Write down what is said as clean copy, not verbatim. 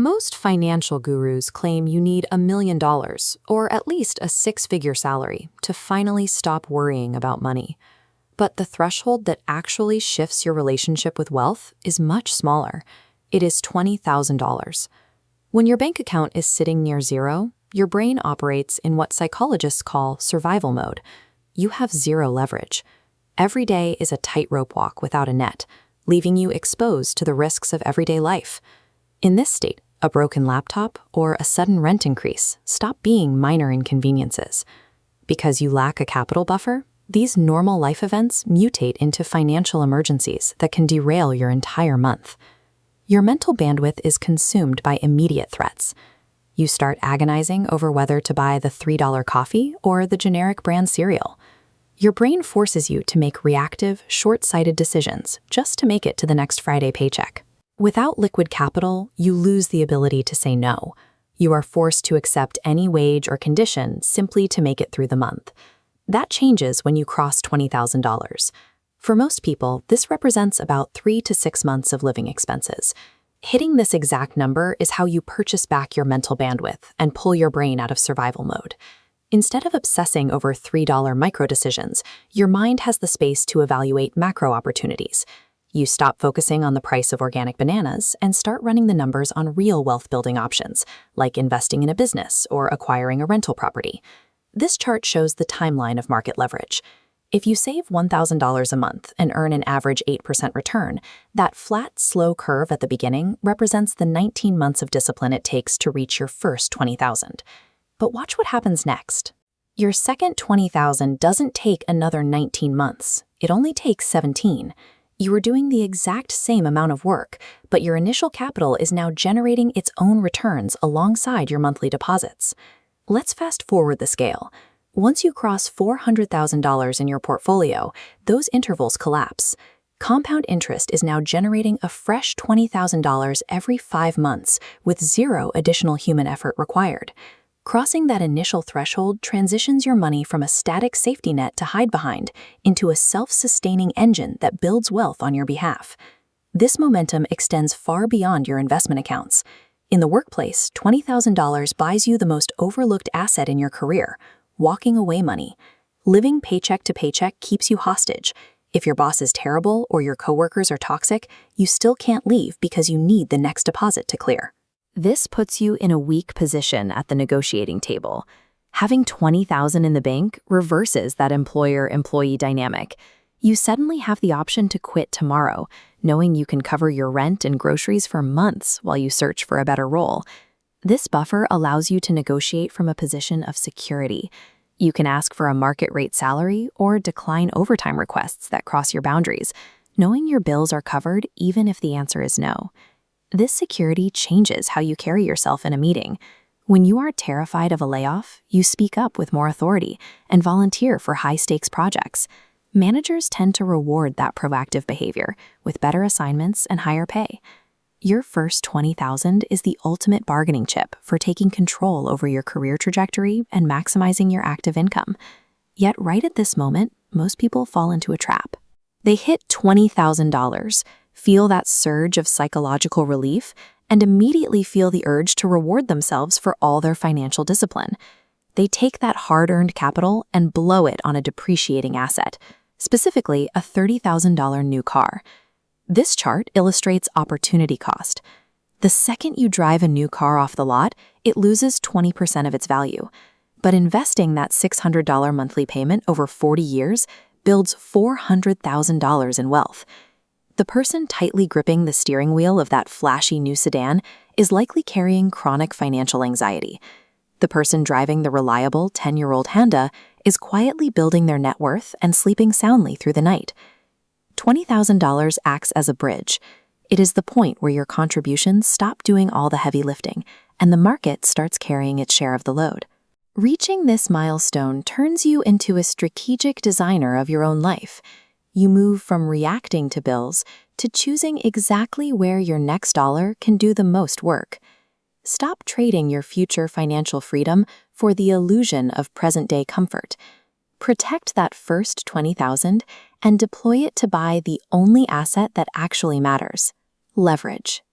Most financial gurus claim you need $1 million, or at least a six-figure salary, to finally stop worrying about money. But the threshold that actually shifts your relationship with wealth is much smaller. It is $20,000. When your bank account is sitting near zero, your brain operates in what psychologists call survival mode. You have zero leverage. Every day is a tightrope walk without a net, leaving you exposed to the risks of everyday life. In this state, a broken laptop or a sudden rent increase stop being minor inconveniences. Because you lack a capital buffer, these normal life events mutate into financial emergencies that can derail your entire month. Your mental bandwidth is consumed by immediate threats. You start agonizing over whether to buy the $3 coffee or the generic brand cereal. Your brain forces you to make reactive, short-sighted decisions just to make it to the next Friday paycheck. Without liquid capital, you lose the ability to say no. You are forced to accept any wage or condition simply to make it through the month. That changes when you cross $20,000. For most people, this represents about 3 to 6 months of living expenses. Hitting this exact number is how you purchase back your mental bandwidth and pull your brain out of survival mode. Instead of obsessing over $3 micro decisions, your mind has the space to evaluate macro opportunities. You stop focusing on the price of organic bananas and start running the numbers on real wealth-building options, like investing in a business or acquiring a rental property. This chart shows the timeline of market leverage. If you save $1,000 a month and earn an average 8% return, that flat, slow curve at the beginning represents the 19 months of discipline it takes to reach your first $20,000. But watch what happens next. Your second $20,000 doesn't take another 19 months. It only takes 17. You are doing the exact same amount of work, but your initial capital is now generating its own returns alongside your monthly deposits. Let's fast forward the scale. Once you cross $400,000 in your portfolio, those intervals collapse. Compound interest is now generating a fresh $20,000 every 5 months with zero additional human effort required. Crossing that initial threshold transitions your money from a static safety net to hide behind into a self-sustaining engine that builds wealth on your behalf. This momentum extends far beyond your investment accounts. In the workplace, $20,000 buys you the most overlooked asset in your career, walking away money. Living paycheck to paycheck keeps you hostage. If your boss is terrible or your coworkers are toxic, you still can't leave because you need the next deposit to clear. This puts you in a weak position at the negotiating table. Having $20,000 in the bank reverses that employer-employee dynamic. You suddenly have the option to quit tomorrow, knowing you can cover your rent and groceries for months while you search for a better role. This buffer allows you to negotiate from a position of security. You can ask for a market-rate salary or decline overtime requests that cross your boundaries, knowing your bills are covered even if the answer is no. This security changes how you carry yourself in a meeting. When you are terrified of a layoff, you speak up with more authority and volunteer for high-stakes projects. Managers tend to reward that proactive behavior with better assignments and higher pay. Your first $20,000 is the ultimate bargaining chip for taking control over your career trajectory and maximizing your active income. Yet right at this moment, most people fall into a trap. They hit $20,000, feel that surge of psychological relief, and immediately feel the urge to reward themselves for all their financial discipline. They take that hard-earned capital and blow it on a depreciating asset, specifically a $30,000 new car. This chart illustrates opportunity cost. The second you drive a new car off the lot, it loses 20% of its value. But investing that $600 monthly payment over 40 years builds $400,000 in wealth. The person tightly gripping the steering wheel of that flashy new sedan is likely carrying chronic financial anxiety. The person driving the reliable 10-year-old Honda is quietly building their net worth and sleeping soundly through the night. $20,000 acts as a bridge. It is the point where your contributions stop doing all the heavy lifting and the market starts carrying its share of the load. Reaching this milestone turns you into a strategic designer of your own life. You move from reacting to bills to choosing exactly where your next dollar can do the most work. Stop trading your future financial freedom for the illusion of present-day comfort. Protect that first $20,000 and deploy it to buy the only asset that actually matters: leverage.